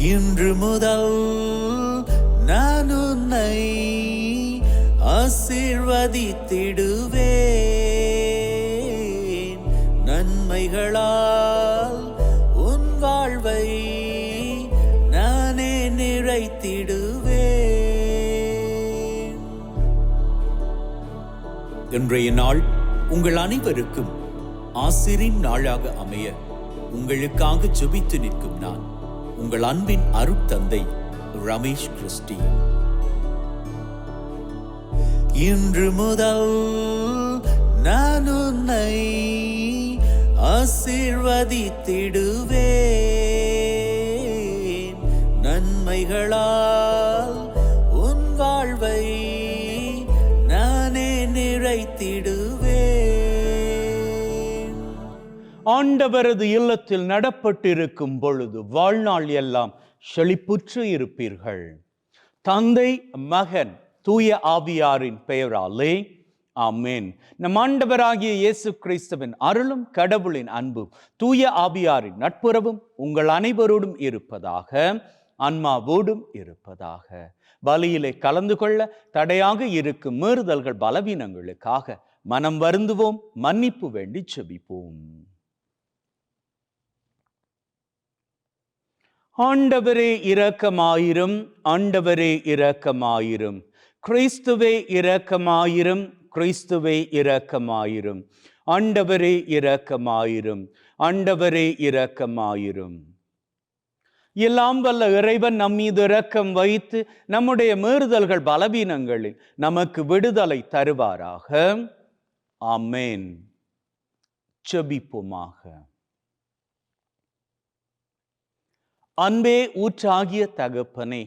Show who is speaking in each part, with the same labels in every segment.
Speaker 1: இன்று முதல் நான் உன்னை ஆசீர்வதித்திடுவேன். நன்மைகளால் உன் வாழ்வை நானே நிறைத்திடுவேன். இன்றைய நாள் உங்கள் அனைவருக்கும் ஆசிரின் நாளாக அமைய உங்களுக்காக ஜெபித்து நிற்கும் நான் உங்கள் அன்பின் அருட்தந்தை ரமேஷ் கிறிஸ்டி. இன்று முதல் நான் உன்னை ஆசீர்வதித்திடுவேன். நன்மைகளால் உன் வாழ்வை நானே நிறைத்திடுவேன்.
Speaker 2: ஆண்டவரது இல்லத்தில் நடப்பட்டிருக்கும் பொழுது வாழ்நாள் எல்லாம் செழிப்புற்று இருப்பீர்கள். தந்தை, மகன், தூய ஆவியாரின் பெயராலே ஆமென். நம் ஆண்டவராகிய இயேசு கிறிஸ்துவின் அருளும் கடவுளின் அன்பும் தூய ஆவியாரின் நட்புறவும் உங்கள் அனைவரோடும் இருப்பதாக, ஆன்மாவோடும் இருப்பதாக. பலியிலே கலந்து கொள்ள தடையாக இருக்கும் மீறுதல்கள் பலவீனங்களுக்காக மனம் வருந்துவோம், மன்னிப்பு வேண்டி செபிப்போம். ஆண்டவரே இரக்கமாயிரும், ஆண்டவரே இரக்கமாயிரும். கிறிஸ்துவே இரக்கமாயிரும், கிறிஸ்துவே இரக்கமாயிரும். ஆண்டவரே இரக்கமாயிரும், ஆண்டவரே இரக்கமாயிரும். எல்லாம் வல்ல இறைவன் நம்மீது இரக்கம் வைத்து நம்முடைய மீறுதல்கள் பலவீனங்களில் நமக்கு விடுதலை தருவாராக. ஆமென். ஜெபிப்போமாக. அன்பே ஊற்றாகிய தகப்பனே,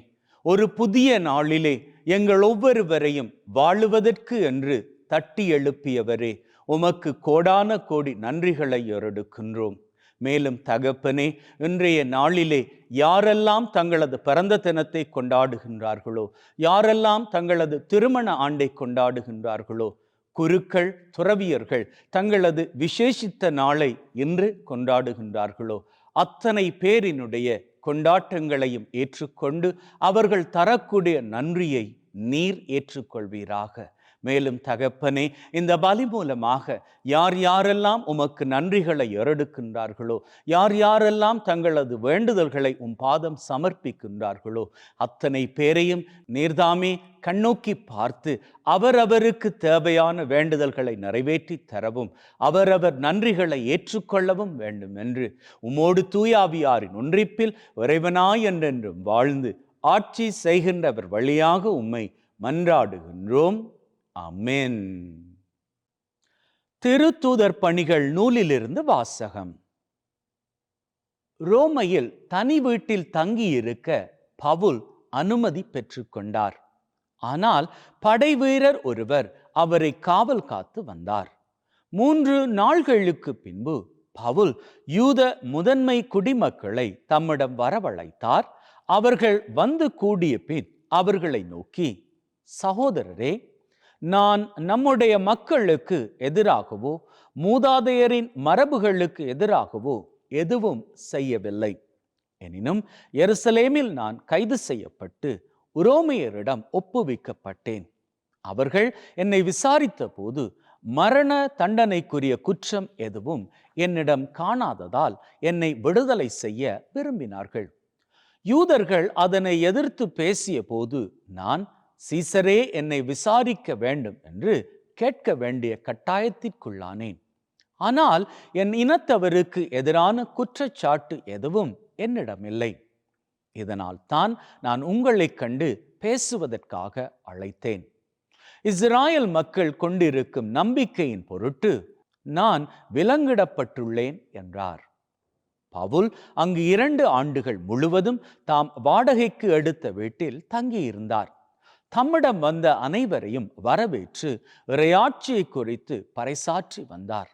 Speaker 2: ஒரு புதிய நாளிலே எங்கள் ஒவ்வொருவரையும் வாழுவதற்கு என்று தட்டி எழுப்பியவரே, உமக்கு கோடான கோடி நன்றிகளை ஏறெடுக்கின்றோம். மேலும் தகப்பனே, இன்றைய நாளிலே யாரெல்லாம் தங்களது பிறந்த தினத்தை கொண்டாடுகின்றார்களோ, யாரெல்லாம் தங்களது திருமண ஆண்டை கொண்டாடுகின்றார்களோ, குருக்கள், துறவியர்கள் தங்களது விசேஷித்த நாளை இன்று கொண்டாடுகின்றார்களோ, அத்தனை பேரினுடைய கொண்டாட்டங்களையும் ஏற்றுக்கொண்டு அவர்கள் தரக்கூடிய நன்றியை நீர் ஏற்றுக்கொள்வீராக. மேலும் தகப்பனே, இந்த பலி மூலமாக யார் யாரெல்லாம் உமக்கு நன்றிகளை ஏறெடுக்கின்றார்களோ, யார் யாரெல்லாம் தங்களது வேண்டுதல்களை உம் பாதம் சமர்ப்பிக்கின்றார்களோ, அத்தனை பேரையும் நீர்தாமே கண்ணோக்கி பார்த்து அவரவருக்கு தேவையான வேண்டுதல்களை நிறைவேற்றி தரவும், அவரவர் நன்றிகளை ஏற்றுக்கொள்ளவும் வேண்டும் என்று உமோடு தூயாவியாரின் ஒன்றிப்பில் இறைவனாய் என்றென்றும் வாழ்ந்து ஆட்சி செய்கின்றவர் வழியாக உம்மை மன்றாடுகின்றோம். ஆமென். திருத்தூதர் பணிகள் நூலிலிருந்து வாசகம். ரோமையில் தனி வீட்டில் தங்கியிருக்க பவுல் அனுமதி பெற்றுக்கொண்டார். ஆனால் படை வீரர் ஒருவர் அவரை காவல் காத்து வந்தார். 3 நாள்களுக்கு பின்பு பவுல் யூத முதன்மை குடிமக்களை தம்மிடம் வரவழைத்தார். அவர்கள் வந்து கூடிய பின் அவர்களை நோக்கி, சகோதரரே, நான் நம்முடைய மக்களுக்கு எதிராகவோ மூதாதையரின் மரபுகளுக்கு எதிராகவோ எதுவும் செய்யவில்லை. எனினும் எருசலேமில் நான் கைது செய்யப்பட்டு உரோமையரிடம் ஒப்புவிக்கப்பட்டேன். அவர்கள் என்னை விசாரித்த போது மரண தண்டனைக்குரிய குற்றம் எதுவும் என்னிடம் காணாததால் என்னை விடுதலை செய்ய விரும்பினார்கள். யூதர்கள் அதனை எதிர்த்து பேசிய போது நான் சீசரே என்னை விசாரிக்க வேண்டும் என்று கேட்க வேண்டிய கட்டாயத்திற்குள்ளானேன். ஆனால் என் இனத்தவருக்கு எதிரான குற்றச்சாட்டு எதுவும் என்னிடமில்லை. இதனால் தான் நான் உங்களைக் கண்டு பேசுவதற்காக அழைத்தேன். இஸ்ராயல் மக்கள் கொண்டிருக்கும் நம்பிக்கையின் பொருட்டு நான் விலங்கிடப்பட்டுள்ளேன் என்றார். பவுல் அங்கு 2 ஆண்டுகள் முழுவதும் தாம் வாடகைக்கு எடுத்த வீட்டில் தங்கியிருந்தார். தம்மிடம் வந்த அனைவரையும் வரவேற்று இறையாட்சியை குறித்து பறைசாற்றி வந்தார்.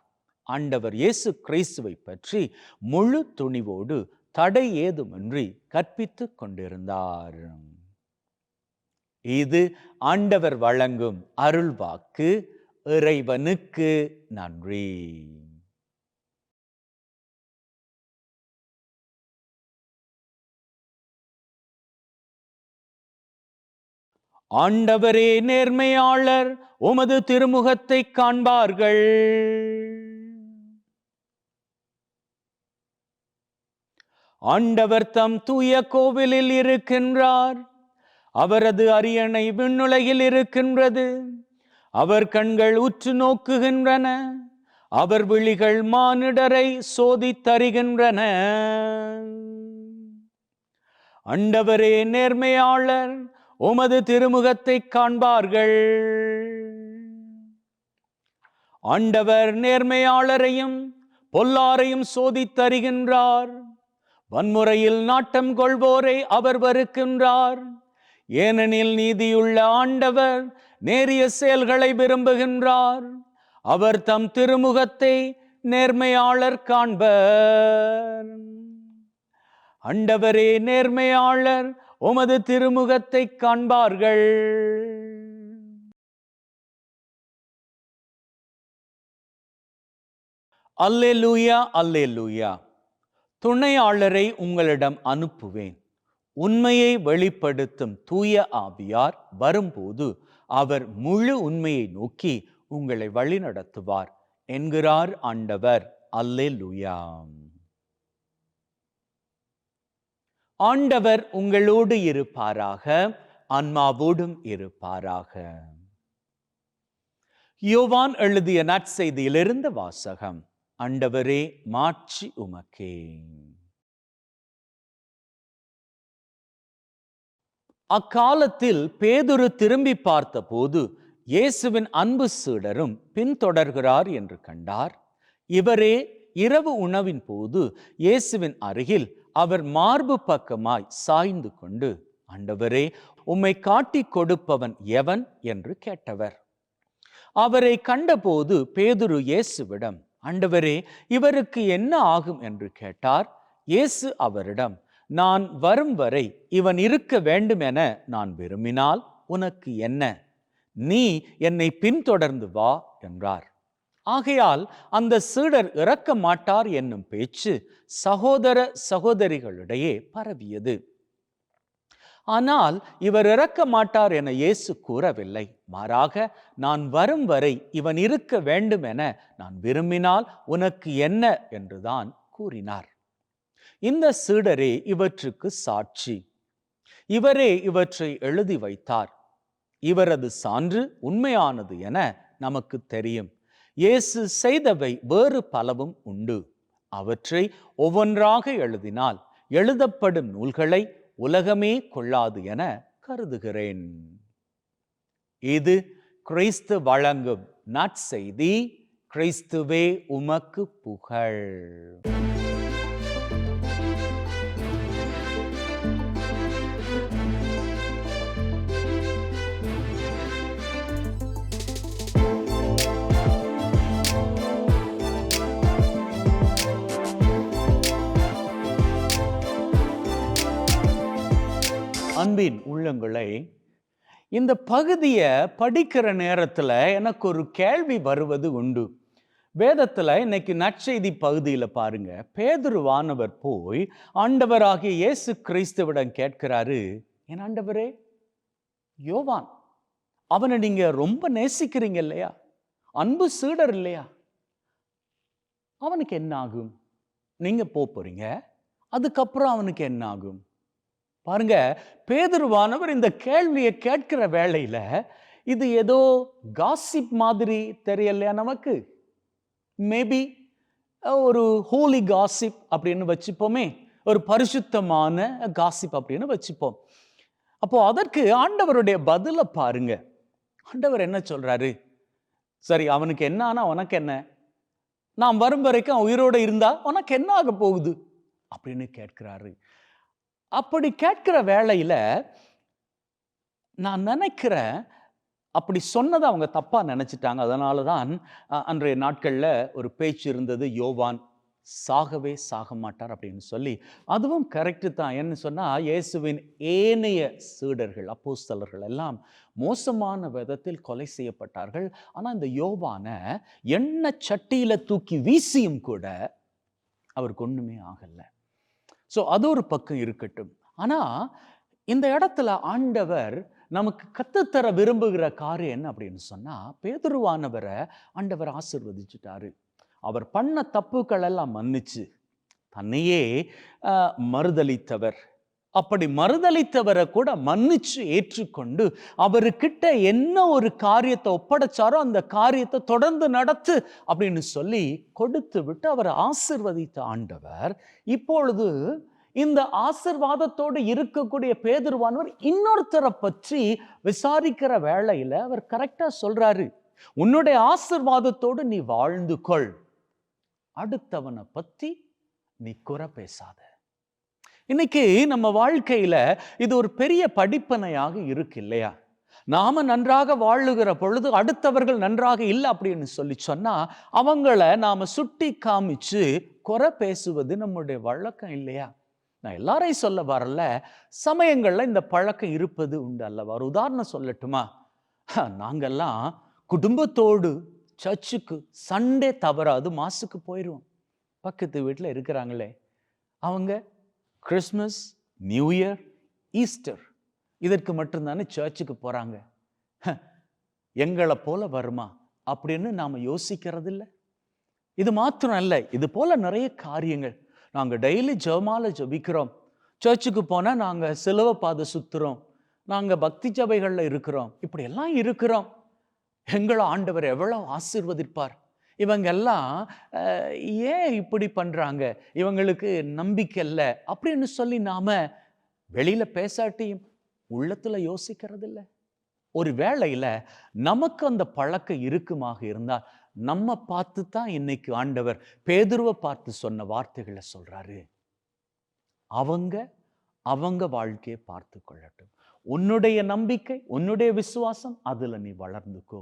Speaker 2: ஆண்டவர் இயேசு கிறிஸ்துவை பற்றி முழு துணிவோடு தடை ஏதுமின்றி கற்பித்துக் கொண்டிருந்தார். இது ஆண்டவர் வழங்கும் அருள்வாக்கு. இறைவனுக்கு நன்றி. ஆண்டவரே நேர்மையாளர், உமது திருமுகத்தை காண்பார்கள். ஆண்டவர் தம் தூய கோவிலில் இருக்கின்றார். அவரது அரியணை விண்ணுலகில் இருக்கின்றது. அவர் கண்கள் உற்று நோக்குகின்றன. அவர் விழிகள் மானிடரை சோதித்தறிகின்றன. ஆண்டவரே நேர்மையாளர், உமது திருமுகத்தை காண்பார்கள். ஆண்டவர் நேர்மையாளரையும் பொல்லாரையும் சோதித்தறிகின்றார். வன்முறையில் நாட்டம் கொள்வோரை அவர் வெறுக்கின்றார். ஏனெனில் நீதியுள்ள ஆண்டவர் நேரிய செயல்களை விரும்புகின்றார். அவர் தம் திருமுகத்தை நேர்மையாளர் காண்பர். ஆண்டவரே நேர்மையாளர், உமது திருமுகத்தை காண்பார்கள். அல்லேலூயா, அல்லேலூயா. துணையாளரை உங்களிடம் அனுப்புவேன். உண்மையை வெளிப்படுத்தும் தூய ஆவியார் வரும்போது அவர் முழு உண்மையை நோக்கி உங்களை வழிநடத்துவார் என்கிறார் ஆண்டவர். அல்லேலூயா. ஆண்டவர் உங்களோடு இருப்பாராக, ஆன்மாவோடும் இருப்பாராக. யோவான் எழுதிய நற்செய்தியிலிருந்து வாசகம். ஆண்டவரே, மாட்சி உமக்கே. அக்காலத்தில் பேதுரு திரும்பி பார்த்தபோது இயேசுவின் அன்பு சீடரும் பின்தொடர்கிறார் என்று கண்டார். இவரே இரவு உணவின் போது இயேசுவின் அருகில் அவர் மார்பு பக்கமாய் சாய்ந்து கொண்டு, ஆண்டவரே, உம்மை காட்டிக் கொடுப்பவன் எவன் என்று கேட்டவர். அவரை கண்டபோது பேதுரு இயேசுவிடம், ஆண்டவரே, இவருக்கு என்ன ஆகும் என்று கேட்டார். இயேசு அவரிடம், நான் வரும் வரை இவன் இருக்க வேண்டும் என நான் விரும்பினால் உனக்கு என்ன? நீ என்னை பின்தொடர்ந்து வா என்றார். ஆகையால் அந்த சீடர் இறக்க மாட்டார் என்னும் பேச்சு சகோதர சகோதரிகளிடையே பரவியது. ஆனால் இவர் இறக்க மாட்டார் என இயேசு கூறவில்லை. மாறாக, நான் வரும் வரை இவன் இருக்க வேண்டும் என நான் விரும்பினால் உனக்கு என்ன என்றுதான் கூறினார். இந்த சீடரே இவற்றுக்கு சாட்சி. இவரே இவற்றை எழுதி வைத்தார். இவரது சான்று உண்மையானது என நமக்கு தெரியும். இயேசு செய்தவை வேறு பலவும் உண்டு. அவற்றை ஒவ்வொன்றாக எழுதினால் எழுதப்படும் நூல்களை உலகமே கொள்ளாது என கருதுகிறேன். இது கிறிஸ்து வழங்கும் நற்செய்தி. கிறிஸ்துவே உமக்கு புகழ். அன்பின் உள்ளங்களே, இந்த பகுதியை படிக்கிற நேரத்தில் எனக்கு ஒரு கேள்வி வருவது உண்டு. வேதத்தில் இன்னைக்கு நற்செய்தி பகுதியில் பாருங்க, பேதுருவானவர் போய் ஆண்டவராகிய இயேசு கிறிஸ்துவிடம் கேட்கிறாரு, என் ஆண்டவரே, யோவான் அவனை நீங்க ரொம்ப நேசிக்கிறீங்க இல்லையா? அன்பு சீடர் இல்லையா? அவனுக்கு என்ன ஆகும்? நீங்க போறீங்க, அதுக்கப்புறம் அவனுக்கு என்ன ஆகும்? பாருங்க, பேதுருவானவர் இந்த கேள்வியை கேட்கிற வேளையில இது ஏதோ காசிப் மாதிரி தெரியலையா நமக்கு? மேபி ஒரு ஹோலி காசிப் அப்படின்னு வச்சுப்போமே, ஒரு பரிசுத்தமான காசிப் அப்படின்னு வச்சுப்போம். அப்போ அதற்கு ஆண்டவருடைய பதில பாருங்க. ஆண்டவர் என்ன சொல்றாரு? சரி, அவனுக்கு என்ன ஆனா உனக்கு என்ன? நான் வரும் வரைக்கும் உயிரோடு இருந்தா உனக்கு என்ன ஆக போகுது அப்படின்னு கேட்கிறாரு. அப்படி கேட்கிற வேளையில நான் நினைக்கிறேன், அப்படி சொன்னதை அவங்க தப்பா நினைச்சிட்டாங்க. அதனால தான் அன்றைய நாட்கள்ல ஒரு பேச்சு இருந்தது, யோவான் சாகவே சாக மாட்டார் அப்படின்னு சொல்லி. அதுவும் கரெக்டு தான். என்ன சொன்னா, இயேசுவின் ஏனைய சீடர்கள் அப்போஸ்தலர்கள் எல்லாம் மோசமான விதத்தில் கொலை செய்யப்பட்டார்கள். ஆனா இந்த யோவானை எண்ணெய் சட்டியில தூக்கி வீசியும் கூட அவருக்கு ஒண்ணுமே ஆகல. ஸோ அது ஒரு பக்கம் இருக்கட்டும். ஆனா இந்த இடத்துல ஆண்டவர் நமக்கு கத்துத்தர விரும்புகிற காரியம் என்ன அப்படின்னு சொன்னா, பேதுருவானவரை ஆண்டவர் ஆசீர்வதிச்சுட்டாரு. அவர் பண்ண தப்புக்கள் எல்லாம் மன்னிச்சு தன்னையே மறுதலித்தவர். அப்படி மறுதலித்தவரை கூட மன்னிச்சு ஏற்றுக்கொண்டு அவர்கிட்ட என்ன ஒரு காரியத்தை ஒப்படைச்சாரோ அந்த காரியத்தை தொடர்ந்து நடத்து அப்படின்னு சொல்லி கொடுத்து விட்டு அவரை ஆசீர்வதித்த ஆண்டவர் இப்பொழுது இந்த ஆசீர்வாதத்தோடு இருக்கக்கூடிய பேதுருவானவர் இன்னொருத்தரை பற்றி விசாரிக்கிற வேளையில அவர் கரெக்டா சொல்றாரு, உன்னுடைய ஆசீர்வாதத்தோடு நீ வாழ்ந்து கொள், அடுத்தவனை பத்தி நீ குறை பேசாத. இன்னைக்கு நம்ம வாழ்க்கையில இது ஒரு பெரிய படிப்பனையாக இருக்கு இல்லையா? நாம நன்றாக வாழுகிற பொழுது அடுத்தவர்கள் நன்றாக இல்லை அப்படின்னு சொல்லி சொன்னா அவங்கள நாம சுட்டி காமிச்சு குறை பேசுவது நம்முடைய வழக்கம் இல்லையா? நான் எல்லாரையும் சொல்ல வரல, சமயங்கள்ல இந்த பழக்கம் இருப்பது உண்டு அல்லவா? ஒரு உதாரணம் சொல்லட்டுமா? நாங்கெல்லாம் குடும்பத்தோடு சர்ச்சுக்கு சண்டே தவறாது மாசுக்கு போயிடுவோம். பக்கத்து வீட்டில் இருக்கிறாங்களே, அவங்க கிறிஸ்மஸ், நியூ இயர், ஈஸ்டர் இதற்கு மட்டும்தானே சர்ச்சுக்கு போறாங்க. எங்களை போல வருமா அப்படின்னு நாம யோசிக்கிறது இல்லை. இது மாத்திரம் அல்ல, இது போல நிறைய காரியங்கள். நாங்கள் டெய்லி ஜெபமால ஜெபிக்கிறோம், சர்ச்சுக்கு போனால் நாங்கள் சிலுவை பாதை சுத்துறோம், நாங்கள் பக்தி சபைகளில் இருக்கிறோம், இப்படி எல்லாம் இருக்கிறோம். எங்களை ஆண்டவர் எவ்வளோ ஆசீர்வதிப்பார். இவங்க எல்லாம் ஏன் இப்படி பண்றாங்க, இவங்களுக்கு நம்பிக்கை இல்லை அப்படின்னு சொல்லி நாம வெளியில பேசாட்டியும் உள்ளத்துல யோசிக்கிறது இல்லை. ஒரு வேளையில நமக்கு அந்த பழக்கம் இருக்குமாக இருந்தால் நம்ம பார்த்து தான் இன்னைக்கு ஆண்டவர் பேதுருவை பார்த்து சொன்ன வார்த்தைகளை சொல்றாரு. அவங்க வாழ்க்கையை பார்த்து கொள்ளட்டும். உன்னுடைய நம்பிக்கை, உன்னுடைய விசுவாசம், அதுல நீ வளர்ந்துக்கோ.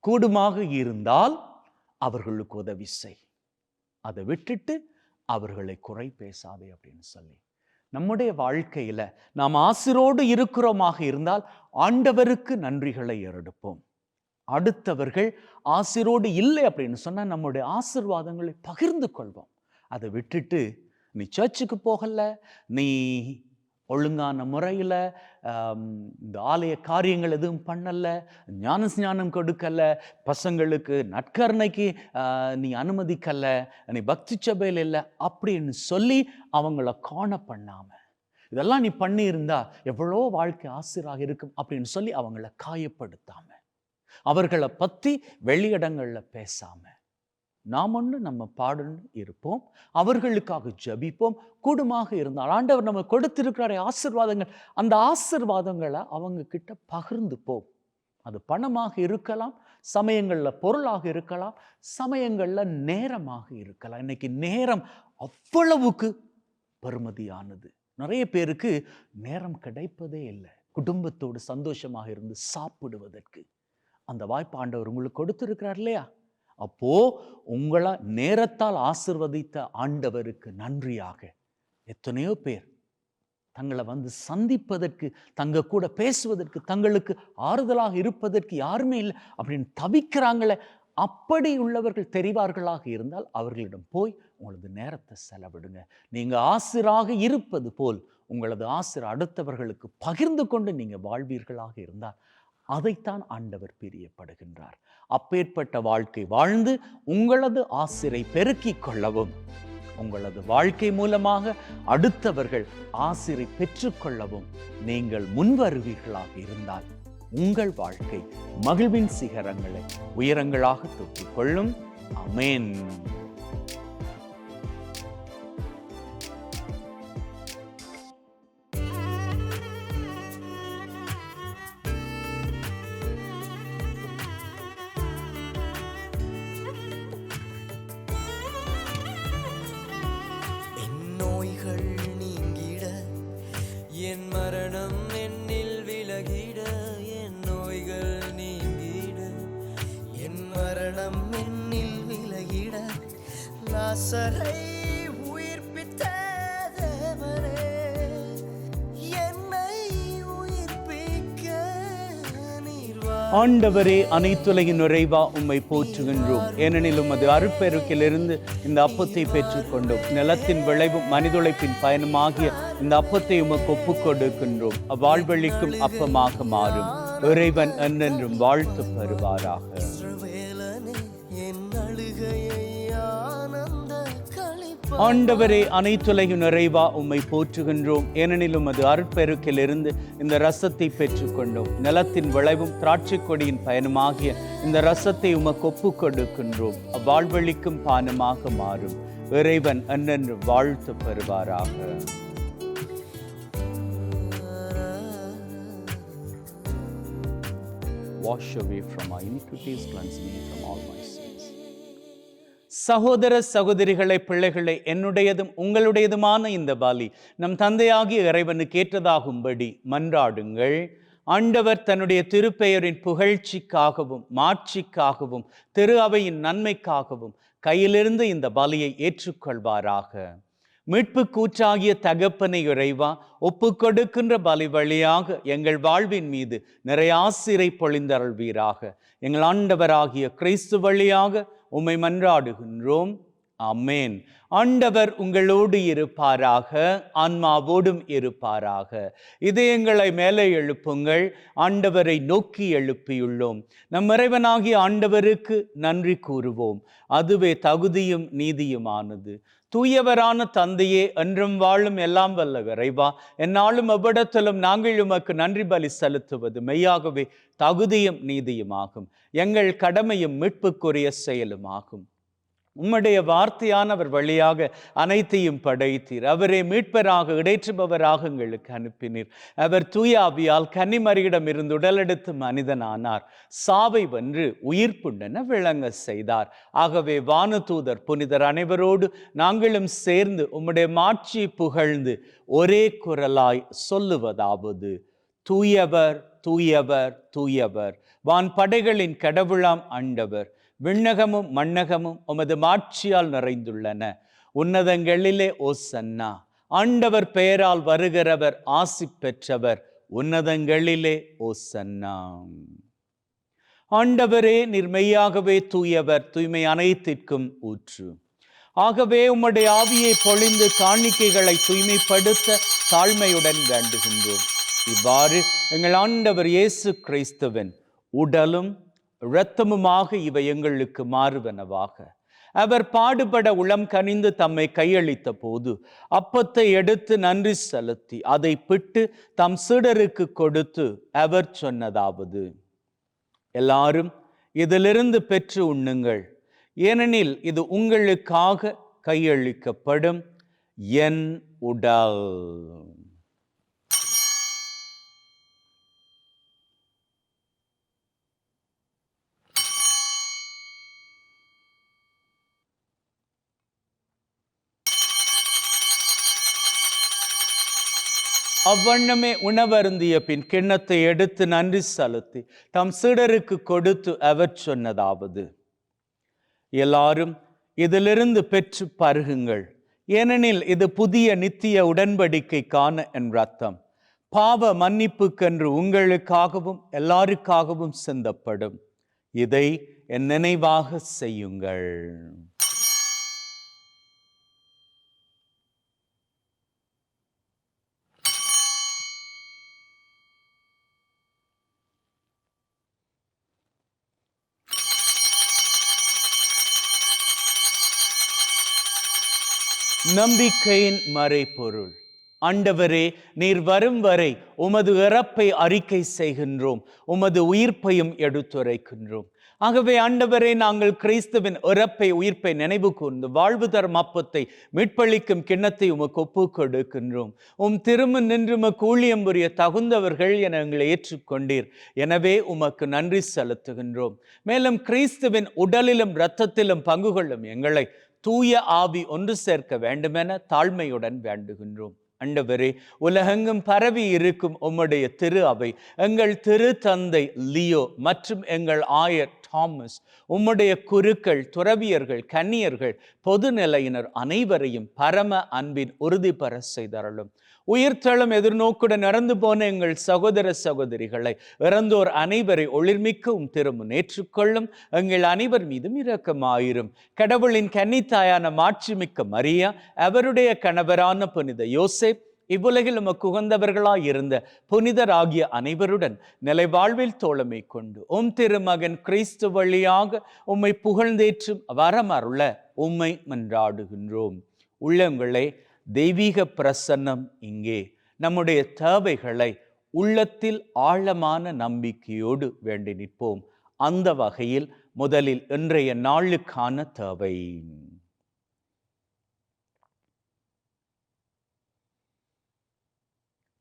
Speaker 2: கூடுமாக இருந்தால் அவர்களுக்கு உதவி செய், அதை விட்டுட்டு அவர்களை குறை பேசாதே அப்படின்னு சொல்லி நம்முடைய வாழ்க்கையில நாம் ஆசிரோடு இருக்கிறோமாக இருந்தால் ஆண்டவருக்கு நன்றிகளை ஏறெடுப்போம். அடுத்தவர்கள் ஆசிரோடு இல்லை அப்படின்னு சொன்னா நம்முடைய ஆசீர்வாதங்களை பகிர்ந்து கொள்வோம். அதை விட்டுட்டு நீ சர்ச்சுக்கு போகல, நீ ஒழுங்கான முறையில் இந்த ஆலய காரியங்கள் எதுவும் பண்ணல, ஞானம் கொடுக்கல, பசங்களுக்கு நற்கருணைக்கு நீ அனுமதிக்கல, நீ பக்தி சபையில் இல்லை அப்படின்னு சொல்லி அவங்கள காண பண்ணாம, இதெல்லாம் நீ பண்ணியிருந்தா எவ்வளோ வாழ்க்கை ஆசிராக இருக்கும் அப்படின்னு சொல்லி அவங்கள காயப்படுத்தாம, அவர்களை பற்றி வெளியிடங்களில் பேசாம, நாம் ஒன்று நம்ம பாடுன்னு இருப்போம், அவர்களுக்காக ஜபிப்போம். கூடுமாக இருந்தால் ஆண்டவர் நம்ம கொடுத்திருக்கிற ஆசீர்வாதங்கள், அந்த ஆசீர்வாதங்களை அவங்க கிட்ட பகிர்ந்து போம். அது பணமாக இருக்கலாம், சமயங்களில் பொருளாக இருக்கலாம், சமயங்களில் நேரமாக இருக்கலாம். இன்னைக்கு நேரம் அவ்வளவுக்கு பெறுமதியானது. நிறைய பேருக்கு நேரம் கிடைப்பதே இல்லை குடும்பத்தோடு சந்தோஷமாக இருந்து சாப்பிடுவதற்கு. அந்த வாய்ப்பு ஆண்டவர் உங்களுக்கு கொடுத்திருக்கிறார் இல்லையா? அப்போ உங்களை நேரத்தால் ஆசீர்வதித்த ஆண்டவருக்கு நன்றியாக எத்தனையோ பேர் தங்களை வந்து சந்திப்பதற்கு, தங்க கூட பேசுவதற்கு, தங்களுக்கு ஆறுதலாக இருப்பதற்கு யாருமே இல்லை அப்படின்னு தவிக்கிறாங்களே. அப்படி உள்ளவர்கள் தெரிவார்களாக இருந்தால் அவர்களிடம் போய் உங்களது நேரத்தை செலவிடுங்க. நீங்க ஆசிராக இருப்பது போல் உங்களது ஆசிர் அடுத்தவர்களுக்கு பகிர்ந்து கொண்டு நீங்க வாழ்வீர்களாக இருந்தால் அதைத்தான் ஆண்டவர் பிரியப்படுகின்றார். அப்பேற்பட்ட வாழ்க்கை வாழ்ந்து உங்களது ஆசிரை பெருக்கிக் கொள்ளவும், உங்களது வாழ்க்கை மூலமாக அடுத்தவர்கள் ஆசிரை பெற்றுக்கொள்ளவும் நீங்கள் முன்வருவீர்களாக இருந்தால் உங்கள் வாழ்க்கை மகிழ்வின் சிகரங்களை உயரங்களாக தொட்டிக் கொள்ளும். ஆமென்.
Speaker 3: என் மரணம் என்னில் விலகிட, என் நோய்கள் நீங்கிட, என் மரணம் என்னில் விலகிட, லாசரை உயிர்ப்பித்த தேவனே, என்னை உயிர்ப்பிக்க நீர் வா
Speaker 2: ஆண்டவரே, அனைத்துலகின் நிறைவா உம்மை போற்றுகின்றோம். ஏனெனில் உமது அருட்பெருக்கிலிருந்து இந்த அப்பத்தை பெற்றுக்கொண்டோம். நிலத்தின் விளைவும் மனிதுழைப்பின் பயனுமாகிய இந்த அப்பத்தை உமக்கு ஒப்புக் கொடுக்கின்றோம். அவ்வாழ்வழிக்கும் அப்பமாக மாறும். இறைவன் என்றென்றும் வாழ்த்து பெறுவாராக. ஆண்டவரே, அனைத்துலகின் நிறைவா உம்மை போற்றுகின்றோம். ஏனெனில் உமது அருட்பெருக்கிலிருந்து இந்த ரசத்தை பெற்றுக்கொண்டோம். நிலத்தின் விளைவும் திராட்சை கொடியின் பயனுமாகிய இந்த ரசத்தை உமக்கு ஒப்புக் கொடுக்கின்றோம். அவ்வாழ்வழிக்கும் பானமாக மாறும். இறைவன் என்றென்று வாழ்த்து பெறுவாராக. Wash away from my iniquities, cleanse me from all my sins. சகோதர சகோதரிகளை, பிள்ளைகளை, என்னுடையதும் உங்களுடையதுமான இந்த பலி நம் தந்தையாகிய இறைவனுக்கு ஏற்றதாகும்படி மன்றாடுங்கள். ஆண்டவர் தன்னுடைய திருப்பெயரின் புகழ்ச்சிக்காகவும் மாட்சிக்காகவும் திரு அவையின் நன்மைக்காகவும் கையிலிருந்து இந்த பலியை ஏற்றுக்கொள்வாராக. மீட்பு கூற்றாகிய தகப்பனை இறைவா, ஒப்பு கொடுக்கின்ற பலி வழியாக எங்கள் வாழ்வின் மீது நிறைய ஆசிரை பொழிந்தருள்வீராக. எங்கள் ஆண்டவராகிய கிறிஸ்து வழியாக உம்மை மன்றாடுகின்றோம். ஆமென். ஆண்டவர் உங்களோடு இருப்பாராக, ஆன்மாவோடும் இருப்பாராக. இதயங்களை மேலே எழுப்புங்கள். ஆண்டவரை நோக்கி எழுப்பியுள்ளோம். நம் இறைவனாகிய ஆண்டவருக்கு நன்றி கூறுவோம். அதுவே தகுதியும் நீதியுமானது. தூயவரான தந்தையே, என்றும் வாழும் எல்லாம் வல்ல இறைவா, எந்நாளும் எவ்விடத்திலும் நாங்கள் உமக்கு நன்றி பலி செலுத்துவது மெய்யாகவே தகுதியும் நீதியுமாகும். எங்கள் கடமையும் மீட்புக்குரிய செயலுமாகும். உம்முடைய வார்த்தையானவர் வழியாக அனைத்தையும் படைத்தீர். அவரே மீட்பராக இடைற்றுபவராக எங்களுக்கு அனுப்பினீர். அவர் தூய ஆவியால் கன்னிமரியிடம் இருந்து உடலெடுத்து மனிதனானார். சாவை வென்று உயிர்ப்புண்டென விளங்க செய்தார். ஆகவே வானதூதர் புனிதர் அனைவரோடு நாங்களும் சேர்ந்து உம்முடைய மாட்சியை புகழ்ந்து ஒரே குரலாய் சொல்லுவதாவது: தூயவர், தூயவர், தூயவர், வான் படைகளின் கடவுளாம் ஆண்டவர். விண்ணகமும் மண்ணகமும் உமது மாட்சியால் நிறைந்துள்ளன. உன்னதங்களிலே ஓசன்னா. ஆண்டவர் பெயரால் வருகிறவர் ஆசி பெற்றவர். உன்னதங்களிலே ஓசன்னா. ஆண்டவரே, நீர் மெய்யாகவே தூயவர், தூய்மை அனைத்திற்கும் ஊற்று. ஆகவே உம்முடைய ஆவியை பொழிந்து காணிக்கைகளை தூய்மைப்படுத்த தாழ்மையுடன் வேண்டுகின்றோம். இவ்வாறு எங்கள் ஆண்டவர் இயேசு கிறிஸ்துவின் உடலும் இரத்தமுமாக இவை எங்களுக்கு மாறுவனவாக. அவர் பாடுபட உளம் கனிந்து தம்மை கையளித்த போது அப்பத்தை எடுத்து நன்றி செலுத்தி அதை பிட்டு தம் சீடருக்கு கொடுத்து அவர் சொன்னதாவது: எல்லாரும் இதிலிருந்து பெற்று உண்ணுங்கள், ஏனெனில் இது உங்களுக்காக கையளிக்கப்படும் என் உடல். அவ்வண்ணமே உணவருந்திய பின் கிண்ணத்தை எடுத்து நன்றி செலுத்தி தம் சீடருக்கு கொடுத்து அவர் சொன்னதாவது: எல்லாரும் இதிலிருந்து பெற்று பருகுங்கள், ஏனெனில் இது புதிய நித்திய உடன்படிக்கைக்கான என் இரத்தம். பாவ மன்னிப்புக்கென்று உங்களுக்காகவும் எல்லாருக்காகவும் சிந்தப்படும். இதை என் நினைவாக செய்யுங்கள். நம்பிக்கையின் மறைபொருள். ஆண்டவரே, நீர் வரும் வரை உமது இறப்பை அறிக்கை செய்கின்றோம், உமது உயிர்ப்பையும் எடுத்துரைக்கின்றோம். ஆகவே ஆண்டவரே, நாங்கள் கிறிஸ்துவின் இறப்பை உயிர்ப்பை நினைவு கூர்ந்து வாழ்வு தரும் அப்பத்தை மீட்பளிக்கும் கிண்ணத்தை உமக்கு ஒப்புக் கொடுக்கின்றோம். திரும்ப நின்று உமக்கு ஊழியம் புரிய தகுந்தவர்கள் என எங்களை ஏற்றுக்கொண்டீர். எனவே உமக்கு நன்றி செலுத்துகின்றோம். மேலும் கிறிஸ்துவின் உடலிலும் இரத்தத்திலும் பங்கு கொள்ளும் எங்களை தூய ஆவி ஒன்று சேர்க்க வேண்டுமென தாழ்மையுடன் வேண்டுகின்றோம். ஆண்டவரே, உலகெங்கும் பரவி இருக்கும் உம்முடைய திரு அவை எங்கள் திரு தந்தை லியோ மற்றும் எங்கள் ஆயர் தாமஸ், உம்முடைய குருக்கள், துறவியர்கள், கன்னியர்கள், பொதுநிலையினர் அனைவரையும் பரம அன்பின் உறுதி பெற செய்தருளும். உயிர்த்தெழும் எதிர்நோக்குடன் இறந்து போன எங்கள் சகோதர சகோதரிகளை, இறந்தோர் அனைவரை ஒளிர்மிக்கவும் திரும்ப ஏற்றுக்கொள்ளும். எங்கள் அனைவர் மீதும் இரக்கமாயிரும். கடவுளின் கன்னித்தாயான மாட்சிமிக்க மரியா, அவருடைய கணவரான புனித யோசேப், இவ்வுலகில் உமக்கு உகந்தவர்களாய் இருந்த புனிதராகிய அனைவருடன் நிலை வாழ்வில் தோழமை கொண்டு திருமகன் கிறிஸ்து வழியாக உம்மை புகழ்ந்தேற்றும் வரமருள உம்மை மன்றாடுகின்றோம். உள்ளங்களே, தெய்வீக பிரசன்னம் இங்கே நம்முடைய தேவைகளை உள்ளத்தில் ஆழமான நம்பிக்கையோடு வேண்டி நிற்போம். அந்த வகையில் முதலில் இன்றைய நாளுக்கான தேவை.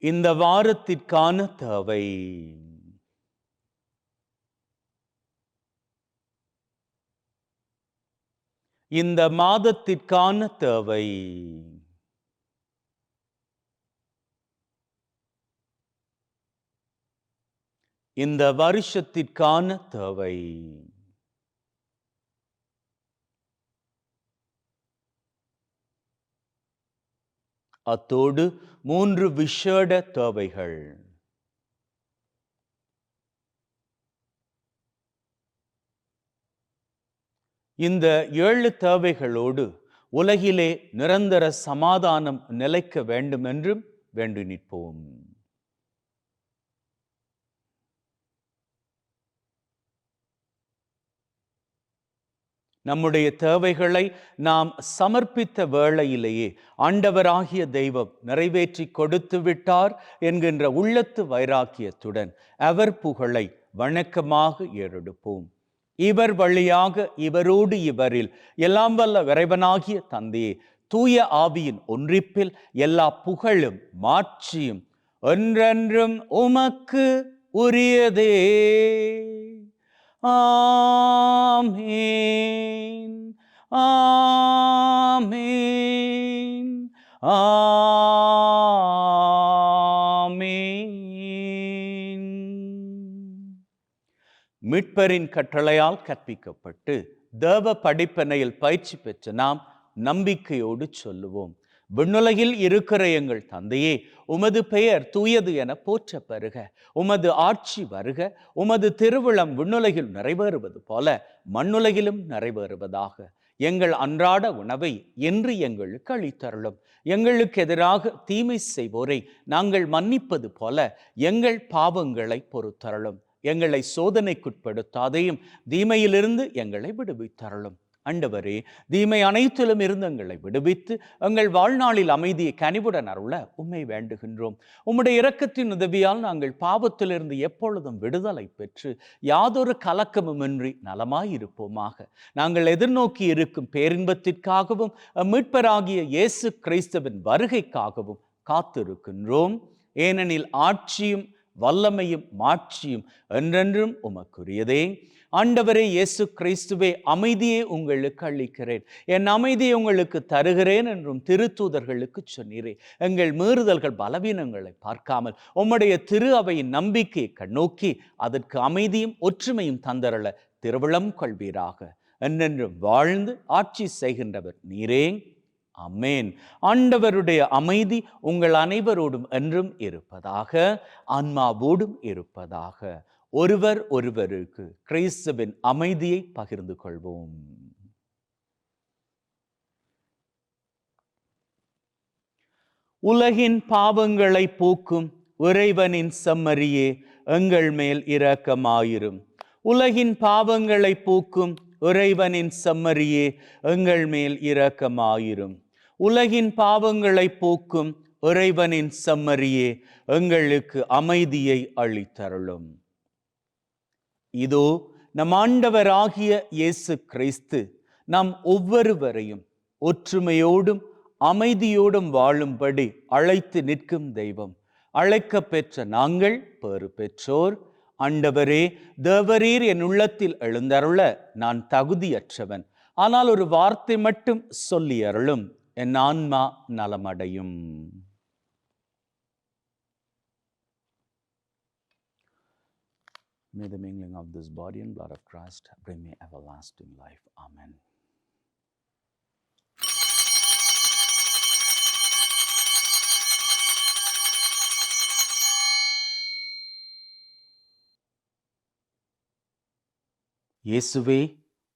Speaker 2: இந்த வாரத்திற்கான தேவை. இந்த மாதத்திற்கான தேவை. இந்த வருஷத்திற்கான தேவை. அத்தோடு 3 விசேட தேவைகள். இந்த 7 தேவைகளோடு உலகிலே நிரந்தர சமாதானம் நிலைக்க வேண்டும் என்றும் வேண்டி நிற்போம். நம்முடைய தேவைகளை நாம் சமர்ப்பித்த வேளையிலேயே ஆண்டவராகிய தெய்வம் நிறைவேற்றி கொடுத்து விட்டார் என்கின்ற உள்ளத்து வைராக்கியத்துடன் அவர் புகழை வணக்கமாக ஏறெடுப்போம். இவர் வழியாக, இவரோடு, இவரில் எல்லாம் வல்ல இறைவனாகிய தந்தையே, தூய ஆவியின் ஒன்றிப்பில் எல்லா புகழும் மாட்சியும் என்றென்றும் உமக்கு உரியதே. ஆமீன், ஆமீன், ஆமீன். மீட்பரின் கட்டளையால் கற்பிக்கப்பட்டு தேவ படிப்பனையில் பயிற்சி பெற்ற நாம் நம்பிக்கையோடு சொல்லுவோம். விண்ணுலகில் இருக்கிற எங்கள் தந்தையே, உமது பெயர் தூயது என போற்ற பெறுக. உமது ஆட்சி வருக. உமது திருவிழம் விண்ணுலகில் நிறைவேறுவது போல மண்ணுலகிலும் நிறைவேறுவதாக. எங்கள் அன்றாட உணவை இன்று எங்களுக்கு அளித்தருளும். எங்களுக்கு எதிராக தீமை செய்வோரை நாங்கள் மன்னிப்பது போல எங்கள் பாவங்களை பொறுத்தருளும். எங்களை சோதனைக்குட்படுத்தாதையும் தீமையிலிருந்து எங்களை விடுவித்தருளும். ஆண்டவரே, தீமை அனைத்திலும் இருந்து எங்களை விடுவித்து எங்கள் வாழ்நாளில் அமைதியை கனிவுடன் அருள உம்மை வேண்டுகின்றோம். உம்முடைய இரக்கத்தின் உதவியால் நாங்கள் பாவத்திலிருந்து எப்பொழுதும் விடுதலை பெற்று யாதொரு கலக்கமுமின்றி நலமாயிருப்போமாக. நாங்கள் எதிர்நோக்கி இருக்கும் பேரின்பத்திற்காகவும் மீட்பராகிய இயேசு கிறிஸ்துவின் வருகைக்காகவும் காத்திருக்கின்றோம். ஏனெனில் ஆட்சியும் வல்லமையும் மாட்சியும் என்றென்றும் உமக்குரியதே. ஆண்டவரே இயேசு கிறிஸ்துவே, அமைதியை உங்களுக்கு அளிக்கிறேன், என் அமைதியை உங்களுக்கு தருகிறேன் என்றும் திருத்தூதர்களுக்கு சொன்னீரே. எங்கள் மீறுதல்கள் பலவீனங்களை பார்க்காமல் உம்முடைய திரு அவையின் நம்பிக்கையை கண்ணோக்கி அதற்கு அமைதியும் ஒற்றுமையும் தந்தரள திருவிழம் கொள்வீராக. என்றென்றும் வாழ்ந்து ஆட்சி செய்கின்றவர் நீரே. ஆமென். ஆண்டவருடைய அமைதி உங்கள் அனைவரோடும் என்றும் இருப்பதாக, ஆன்மாவோடும் இருப்பதாக. ஒருவர் ஒருவருக்கு கிறிஸ்துவின் அமைதியை பகிர்ந்து கொள்வோம். உலகின் பாவங்களை போக்கும் இறைவனின் செம்மறியே, எங்கள் மேல் இரக்கமாயிரும். உலகின் பாவங்களை போக்கும் இறைவனின் செம்மறியே, எங்கள் மேல் இரக்கமாயிரும். உலகின் பாவங்களை போக்கும் இறைவனின் செம்மறியே, எங்களுக்கு அமைதியை அளித்தருளும். இதோ நம் ஆண்டவராகிய இயேசு கிறிஸ்து நம் ஒவ்வொருவரையும் ஒற்றுமையோடும் அமைதியோடும் வாழும்படி அழைத்து நிற்கும் தெய்வம். அழைக்க பெற்ற நாங்கள் பேறு பெற்றோர். ஆண்டவரே, தேவரீர் என் உள்ளத்தில் எழுந்தருள நான் தகுதியற்றவன். ஆனால் ஒரு வார்த்தை மட்டும் சொல்லி அருளும், என் ஆன்மா நலமடையும். May the mingling of this body and blood of Christ bring me everlasting life. Amen. இயேசுவே,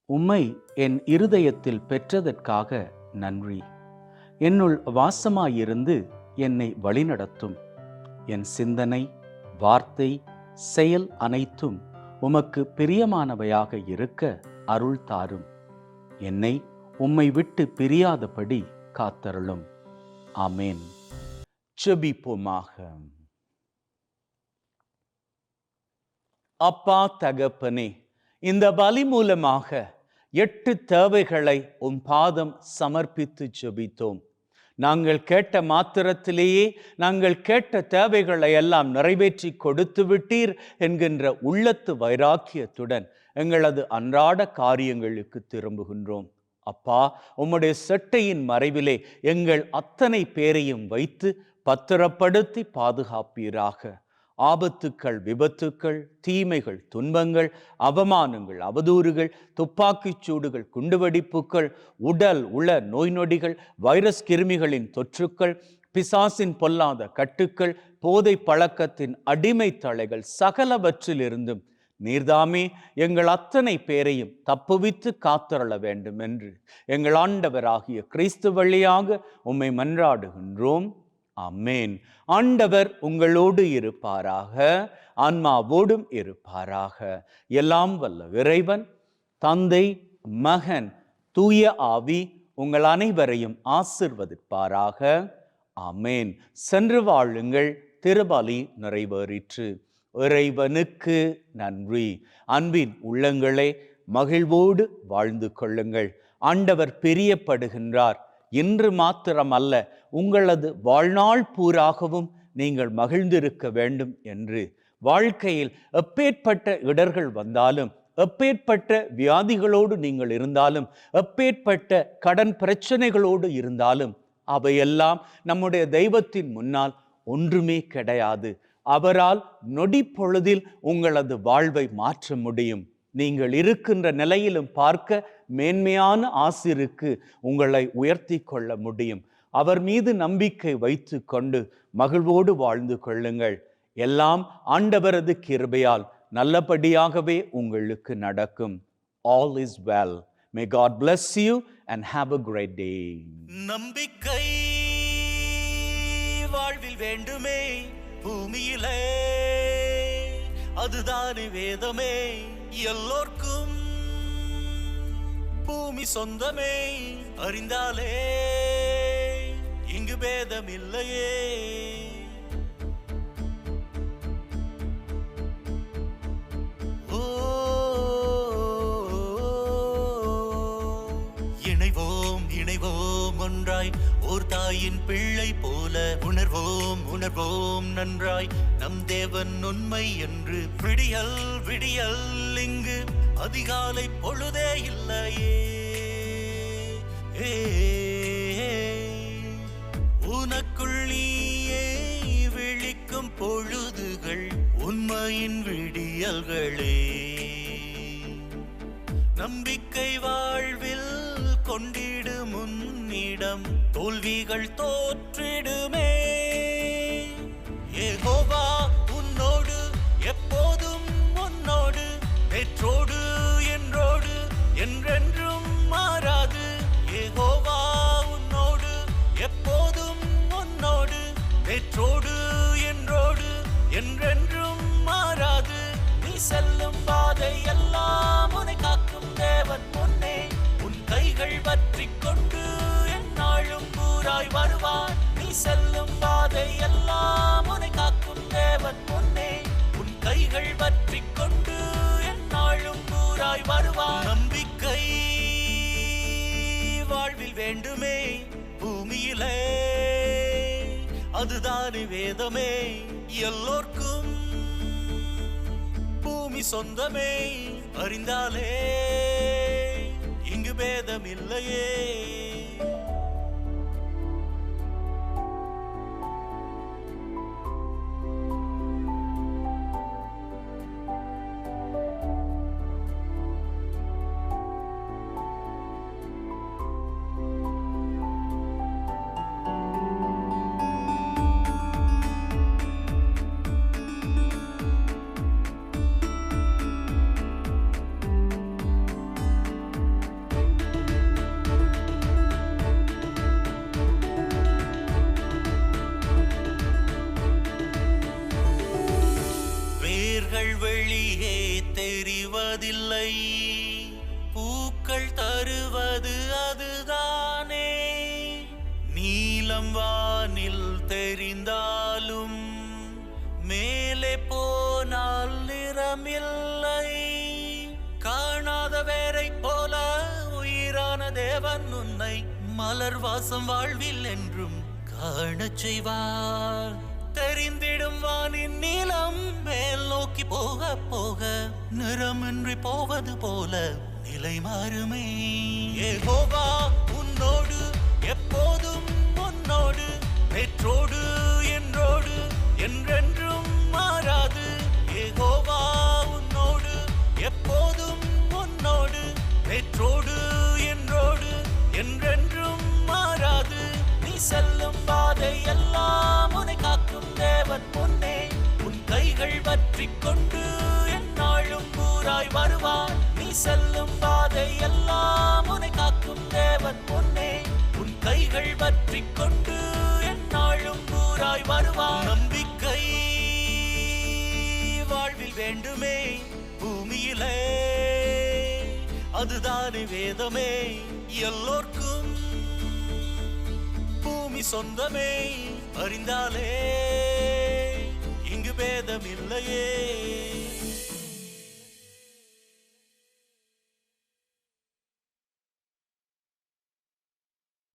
Speaker 2: உம்மை என் இருதயத்தில் பெற்றதற்காக நன்றி. என்னுள் வாசமாயிருந்து என்னை வழிநடத்தும். என் சிந்தனை, வார்த்தை, செயல் அனைத்தும் உமக்கு பிரியமானவையாக இருக்க அருள் தாரும். என்னை உம்மை விட்டு பிரியாதபடி காத்தருளும். ஆமேன். ஜெபிப்போமாக. அப்பா தகப்பனே, இந்த பலி மூலமாக 8 தேவைகளை உம் பாதம் சமர்ப்பித்து ஜெபித்தோம். நாங்கள் கேட்ட மாத்திரத்திலேயே நாங்கள் கேட்ட தேவைகளை எல்லாம் நிறைவேற்றி கொடுத்து விட்டீர் என்கின்ற உள்ளத்து வைராக்கியத்துடன் எங்களது அன்றாட காரியங்களுக்கு திரும்புகின்றோம். அப்பா, உம்முடைய செட்டையின் மறைவிலே எங்கள் அத்தனை பேரையும் வைத்து பத்திரப்படுத்தி பாதுகாப்பீராக. ஆபத்துக்கள், விபத்துக்கள், தீமைகள், துன்பங்கள், அவமானங்கள், அவதூறுகள், துப்பாக்கிச் சூடுகள், குண்டுவெடிப்புகள், உடல் உள நோய் நொடிகள், வைரஸ் கிருமிகளின் தொற்றுக்கள், பிசாசின் பொல்லாத கட்டுக்கள், போதை பழக்கத்தின் அடிமை தலைகள் சகலவற்றிலிருந்தும் நீர்தாமே எங்கள் அத்தனை பேரையும் தப்புவித்து காத்தருள வேண்டும் என்று எங்கள் ஆண்டவராகிய கிறிஸ்து வழியாக உம்மை மன்றாடுகின்றோம். ஆமேன். ஆண்டவர் உங்களோடு இருப்பாராக, ஆன்மாவோடும் இருப்பாராக. எல்லாம் வல்ல இறைவன் தந்தை, மகன், தூய ஆவி உங்கள் அனைவரையும் ஆசிர்வதிப்பாராக. ஆமேன். சென்று வாழுங்கள். திருபலி நிறைவேறிற்று. இறைவனுக்கு நன்றி. அன்பின் உள்ளங்களே, மகிழ்வோடு வாழ்ந்து கொள்ளுங்கள். ஆண்டவர் பிரியப்படுகின்றார். இன்று மாத்திரமல்ல, உங்களது வாழ்நாள் பூராகவும் நீங்கள் மகிழ்ந்திருக்க வேண்டும் என்று. வாழ்க்கையில் எப்பேற்பட்ட இடர்கள் வந்தாலும், எப்பேற்பட்ட வியாதிகளோடு நீங்கள் இருந்தாலும், எப்பேற்பட்ட கடன் பிரச்சனைகளோடு இருந்தாலும், அவையெல்லாம் நம்முடைய தெய்வத்தின் முன்னால் ஒன்றுமே கிடையாது. அவரால் நொடி பொழுதில் உங்களது வாழ்வை மாற்ற முடியும். நீங்கள் இருக்கின்ற நிலையிலும் பார்க்க மேன்மையான ஆசிருக்கு உங்களை உயர்த்தி கொள்ள முடியும். அவர் மீது நம்பிக்கை வைத்து கொண்டு மகிழ்வோடு வாழ்ந்து கொள்ளுங்கள். எல்லாம் ஆண்டவரது கிருபையால் நல்லபடியாகவே உங்களுக்கு நடக்கும். All is well. May God bless you and have a great day.
Speaker 1: நம்பிக்கை வாழ்வில் வேண்டுமே, பூமியிலே அதுதானே வேதமே. எல்லோர்க்கும் பூமி சொந்தமே, அறிந்தாலே இங்கு பேதம் இல்லையே. இணைவோம் இணைவோம் ஒன்றாய், ஓர் தாயின் பிள்ளை போல உணர்வோம் உணர்வோம் நன்றாய், நம் தேவன் உண்மை என்று. விடியல் விடியல் இங்கு அதிகாலை பொழுதே இல்லையே. உனக்குள் நீயே விழிக்கும் பொழுதுகள் உண்மையின் விடியல்களே. நம்பிக்கை வாழ்வில் கொண்டிடு முன்னிடம், தோல்விகள் தோற்றிடுமே. யெகோவா உன்னோடு, எப்போதும் உன்னோடு, நேற்றோடு என்றோடு என்றென்றும் மாறாது. யெகோவா உன்னோடு, எப்போதும் உன்னோடு, நேற்றோடு என்றோடு என்றென்றும் மாறாது. நீ செல்லும் பாதை எல்லாம் உன்னை காக்கும் தேவன் முன்னே, உன் கைகள் பற்றிக் கொண்டு எந்நாளும் கூறாய் வருவார். நீ செல்லும் பாதை எல்லாம் உன்னை காக்கும் தேவன் முன்னே, உன் கைகள் பற்றிக் கொண்டு எந்நாளும் கூறாய் வருவார். நம்பிக்கை வாழ்வில் வேண்டுமே, பூமியிலே அதுதானே வேதமே. எல்லோர்க்கும் பூமி சொந்தமே, அறிந்தாலே இங்கு பேதம் இல்லையே. நீலம் வானில் தெரிந்தாலும் மேலே போனால் நிறமில்லை. காணாத வேரை போல உயிரான தேவன் உன்னை மலர் வாசம் வாழ்வில் என்றும் காணச் செய்வார். தெரிந்திடும் வானின் நீளம் மேல் நோக்கி போக போக நிறமின்றி போவது போல நிலை மாறுமே. யெகோவா உன்னோடு எப்போதும் உன்னோடு நேற்றோடு என்றோடு என்றென்றும் மாறாது. யெகோவா உன்னோடு எப்போதும் உன்னோடு நேற்றோடு என்றோடு என்றென்றும் மாறாது. நீ செல்லும் பாதை எல்லாம் உன்னை காக்கும் தேவன் பொன்னே. உன் கைகள் பற்றிக் கொண்டு எந்நாளும் ஊராய் வருவார். நீ செல்லும் பாதை எல்லாம் உன்னை காக்கும் தேவன் பொன்னே. உன் கைகள் பற்றிக் கொண்டு எந்நாளும் ஊராய் வருவார். நம்பிக்கை வாழ்வில் வேண்டுமே பூமியிலே, அதுதானே வேதமே எல்லோர்க்கும். பூமி சொந்தமே அறிந்தாலே இங்கு பேதம் இல்லையே.